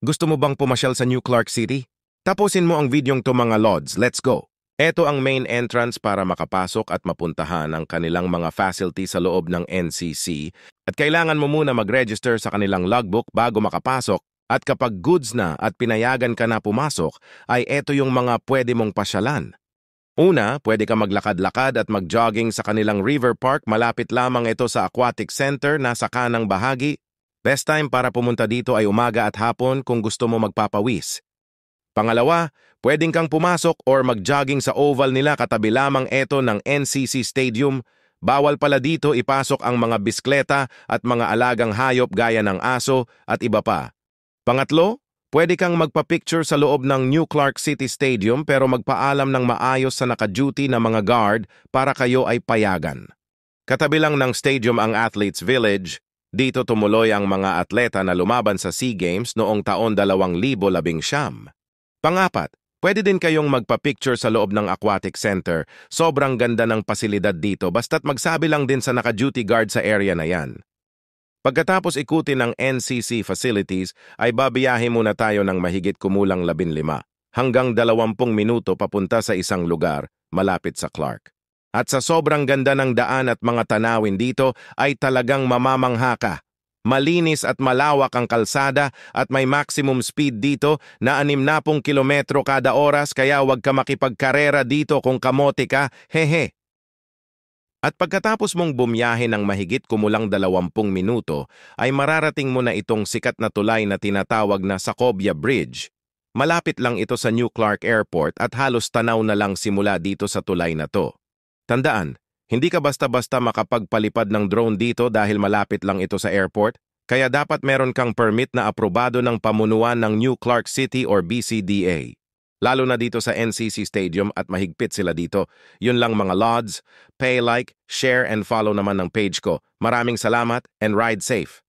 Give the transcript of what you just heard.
Gusto mo bang pumasyal sa New Clark City? Tapusin mo ang videong to mga lods, let's go! Ito ang main entrance para makapasok at mapuntahan ang kanilang mga facility sa loob ng NCC at kailangan mo muna mag-register sa kanilang logbook bago makapasok at kapag goods na at pinayagan ka na pumasok ay ito yung mga pwede mong pasyalan. Una, pwede ka maglakad-lakad at mag-jogging sa kanilang river park, malapit lamang ito sa aquatic center nasa kanang bahagi. Best time para pumunta dito ay umaga at hapon kung gusto mo magpapawis. Pangalawa, pwedeng kang pumasok or mag-jogging sa oval nila katabi lamang ito ng NCC Stadium. Bawal pala dito ipasok ang mga biskleta at mga alagang hayop gaya ng aso at iba pa. Pangatlo, pwede kang magpa-picture sa loob ng New Clark City Stadium pero magpaalam ng maayos sa naka-duty na mga guard para kayo ay payagan. Katabi lang ng stadium ang Athletes Village. Dito tumuloy ang mga atleta na lumaban sa SEA Games noong taon 2019. Pangapat, pwede din kayong magpa-picture sa loob ng Aquatic Center. Sobrang ganda ng pasilidad dito basta't magsabi lang din sa naka-duty guard sa area na yan. Pagkatapos ikutin ng NCC facilities, ay babiyahe muna tayo ng mahigit kumulang 15 hanggang 20 minuto papunta sa isang lugar malapit sa Clark. At sa sobrang ganda ng daan at mga tanawin dito ay talagang mamamangha ka. Malinis at malawak ang kalsada at may maximum speed dito na 60 kilometro kada oras kaya huwag ka makipagkarera dito kung kamote ka, hehe. At pagkatapos mong bumiyahe ng mahigit kumulang 20 minuto ay mararating mo na itong sikat na tulay na tinatawag na Sacobia Bridge. Malapit lang ito sa New Clark Airport at halos tanaw na lang simula dito sa tulay na to. Tandaan, hindi ka basta-basta makapagpalipad ng drone dito dahil malapit lang ito sa airport, kaya dapat meron kang permit na aprobado ng pamunuan ng New Clark City or BCDA. Lalo na dito sa NCC Stadium at mahigpit sila dito. Yun lang mga lods, pay like, share and follow naman ng page ko. Maraming salamat and ride safe!